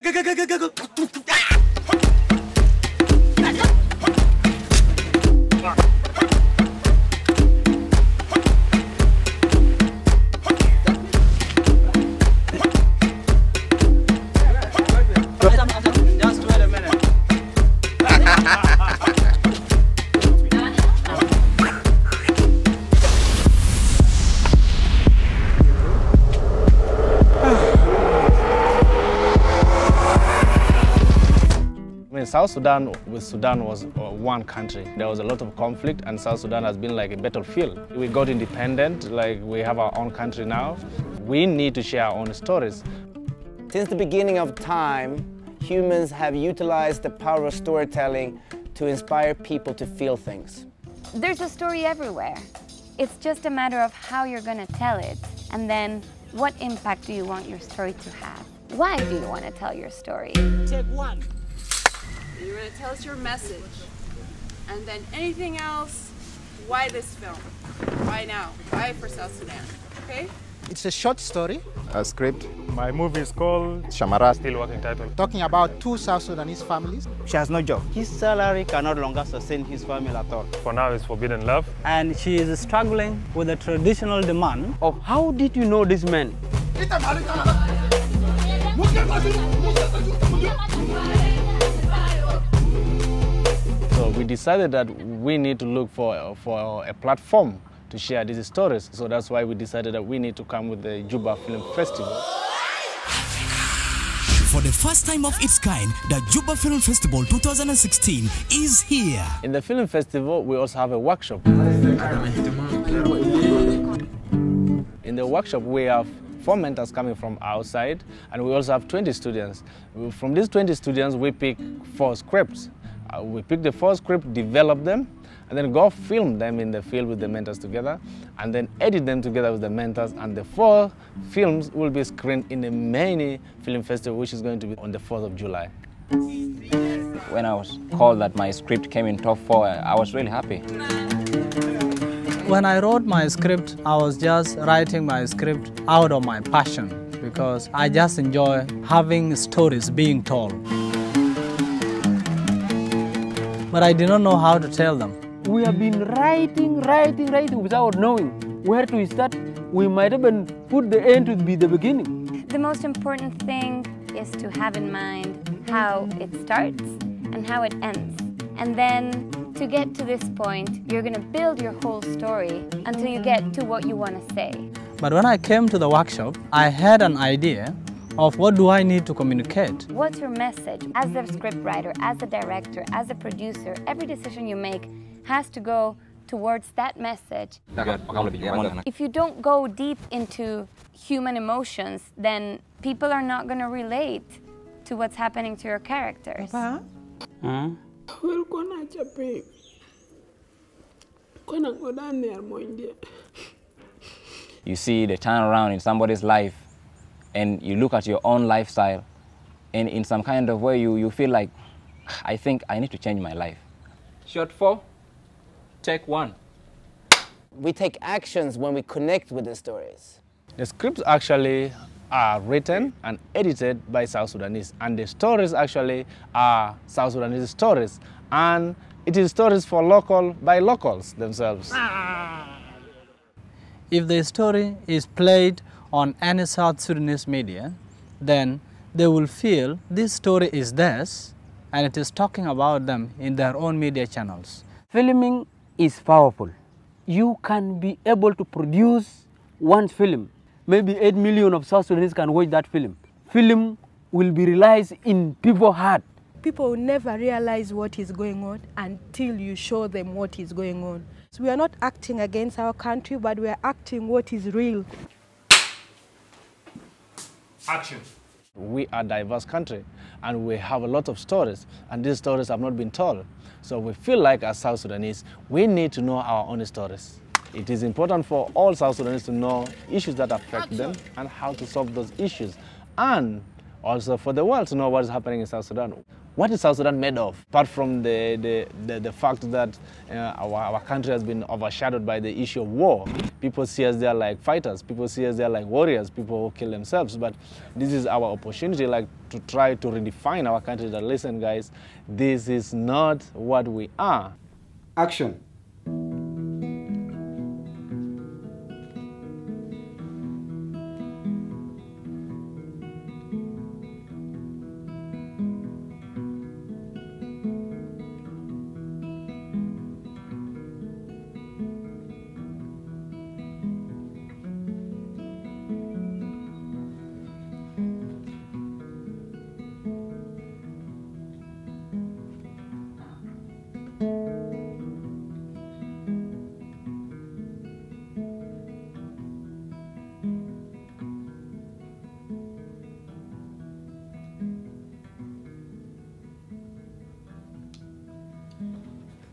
Just wait a minute. South Sudan was one country. There was a lot of conflict, and South Sudan has been like a battlefield. We got independent, like we have our own country now. We need to share our own stories. Since the beginning of time, humans have utilized the power of storytelling to inspire people to feel things. There's a story everywhere. It's just a matter of how you're going to tell it, and then what impact do you want your story to have? Why do you want to tell your story? Take one. You're going to tell us your message, and then anything else. Why this film? Why now? Why for South Sudan? Okay? It's a short story. A script. My movie is called Shamara. Still working title. Talking about two South Sudanese families. She has no job. His salary can no longer sustain his family at all. For now, it's Forbidden Love. And she is struggling with the traditional demand of how did you know this man? So we decided that we need to look for a platform to share these stories. So that's why we decided that we need to come with the Juba Film Festival. For the first time of its kind, the Juba Film Festival 2016 is here. In the film festival, we also have a workshop. In the workshop, we have 4 mentors coming from outside, and we also have 20 students. From these 20 students, we pick 4 scripts. We pick the 4 scripts, develop them, and then go film them in the field with the mentors together, and then edit them together with the mentors, and the 4 films will be screened in the main film festival, which is going to be on the 4th of July. When I was called that my script came in top 4, I was really happy. When I wrote my script, I was just writing my script out of my passion, because I just enjoy having stories being told. But I did not know how to tell them. We have been writing without knowing where to start. We might even put the end to be the beginning. The most important thing is to have in mind how it starts and how it ends. And then to get to this point, you're going to build your whole story until you get to what you want to say. But when I came to the workshop, I had an idea of what do I need to communicate. What's your message? As the scriptwriter, as the director, as the producer, every decision you make has to go towards that message. If you don't go deep into human emotions, then people are not going to relate to what's happening to your characters. You see the turnaround in somebody's life, and you look at your own lifestyle, and in some kind of way you feel like, I think I need to change my life. Shot 4, take 1. We take actions when we connect with the stories. The scripts actually are written and edited by South Sudanese, and the stories actually are South Sudanese stories, and it is stories for by locals themselves. If the story is played on any South Sudanese media, then they will feel this story is theirs and it is talking about them in their own media channels. Filming is powerful. You can be able to produce one film. Maybe 8 million of South Sudanese can watch that film. Film will be realized in people's heart. People will never realize what is going on until you show them what is going on. So we are not acting against our country, but we are acting what is real. Action. We are a diverse country, and we have a lot of stories, and these stories have not been told. So we feel like as South Sudanese, we need to know our own stories. It is important for all South Sudanese to know issues that affect them and how to solve those issues, and also for the world to know what is happening in South Sudan. what is South Sudan made of? Apart from the fact that our country has been overshadowed by the issue of war. People see us there like fighters, people see us there like warriors, people who kill themselves. But this is our opportunity, like, to try to redefine our country, that, listen guys, this is not what we are. Action.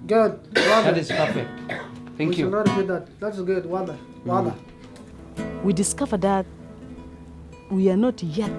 Good. That is perfect. Thank you. We should not repeat that. That's good. Wada. Wada. We discovered that we are not yet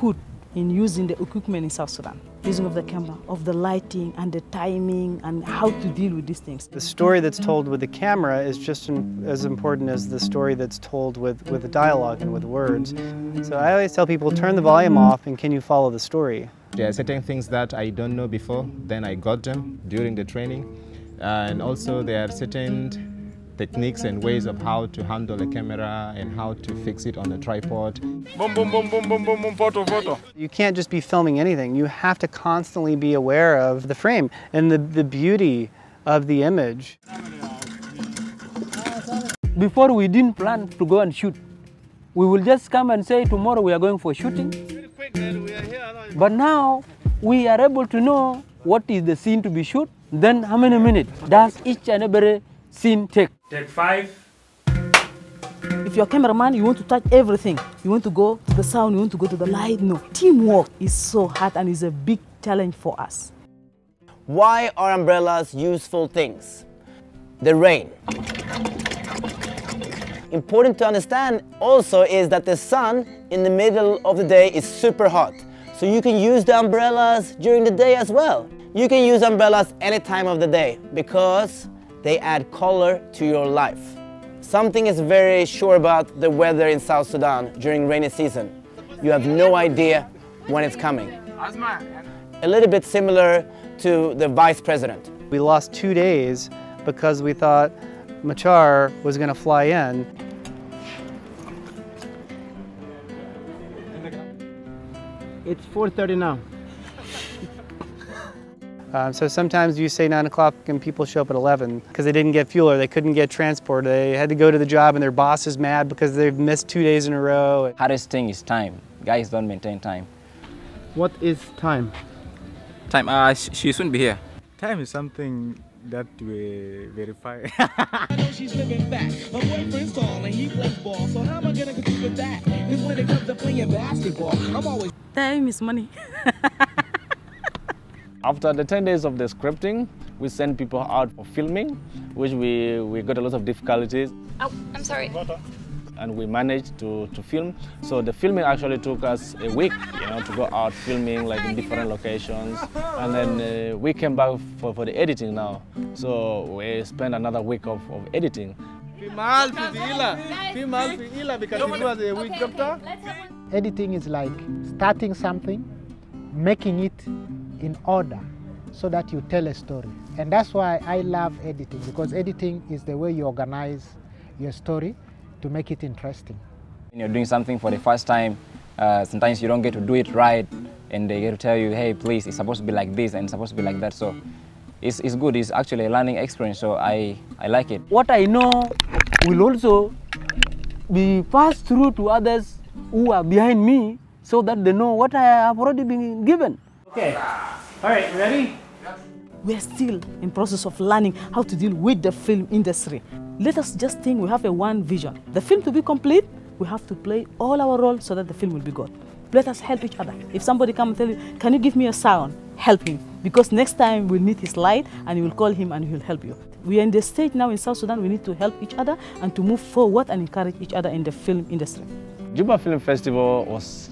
good in using the equipment in South Sudan. Using of the camera, of the lighting and the timing and how to deal with these things. The story that's told with the camera is just as important as the story that's told with the dialogue and with words. So I always tell people, turn the volume off and can you follow the story? There are certain things that I don't know before, then I got them during the training. And also there are certain techniques and ways of how to handle a camera and how to fix it on a tripod. Boom, boom, boom, boom, boom, boom, boom, photo, photo. You can't just be filming anything. You have to constantly be aware of the frame and the beauty of the image. Before we didn't plan to go and shoot. We will just come and say tomorrow we are going for shooting. But now we are able to know what is the scene to be shot. Then how many minutes does each and every scene take? Take 5. If you're a cameraman, you want to touch everything. You want to go to the sound, you want to go to the light. No, teamwork is so hard and is a big challenge for us. Why are umbrellas useful things? The rain. Important to understand also is that the sun in the middle of the day is super hot. So you can use the umbrellas during the day as well. You can use umbrellas any time of the day because they add color to your life. Something is very sure about the weather in South Sudan during rainy season. You have no idea when it's coming. A little bit similar to the vice president. We lost 2 days because we thought Machar was going to fly in. It's 4:30 now. So sometimes you say 9 o'clock and people show up at 11 because they didn't get fuel or they couldn't get transport. They had to go to the job and their boss is mad because they've missed 2 days in a row. Hardest thing is time. Guys don't maintain time. What is time? Time, she shouldn't be here. Time is something that we verify. I know she's living back. My boyfriend's tall and he plays ball, so how am I gonna compete with that? Because when it comes to playing basketball, I'm always... Time is money. After the 10 days of the scripting, we send people out for filming, which we got a lot of difficulties. Oh, I'm sorry. And we managed to film. So the filming actually took us a week, to go out filming like in different locations. And then we came back for the editing now. So we spent another week of editing. Editing is like starting something, making it in order so that you tell a story. And that's why I love editing, because editing is the way you organize your story to make it interesting. When you're doing something for the first time, sometimes you don't get to do it right, and they get to tell you, hey, please, it's supposed to be like this and it's supposed to be like that. So it's good. It's actually a learning experience, so I like it. What I know will also be passed through to others who are behind me so that they know what I have already been given. Okay. All right, ready? We are still in process of learning how to deal with the film industry. Let us just think we have one vision. The film to be complete, we have to play all our roles so that the film will be good. Let us help each other. If somebody comes and tell you, can you give me a sound? Help him. Because next time we'll need his light and you will call him and he'll help you. We are in the stage now in South Sudan, we need to help each other and to move forward and encourage each other in the film industry. Juba Film Festival was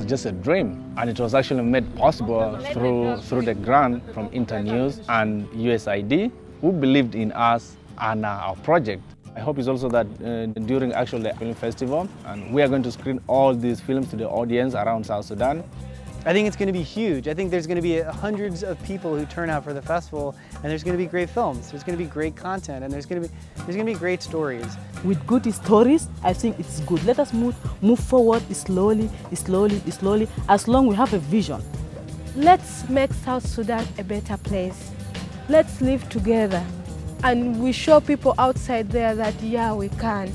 just a dream, and it was actually made possible through the grant from Internews and USAID, who believed in us and our project. I hope it's also that during actually the film festival, and we are going to screen all these films to the audience around South Sudan. I think it's going to be huge. I think there's going to be hundreds of people who turn out for the festival, and there's going to be great films. There's going to be great content, and there's going to be great stories. With good stories, I think it's good. Let us move forward slowly, as long we have a vision. Let's make South Sudan a better place. Let's live together, and we show people outside there that yeah, we can.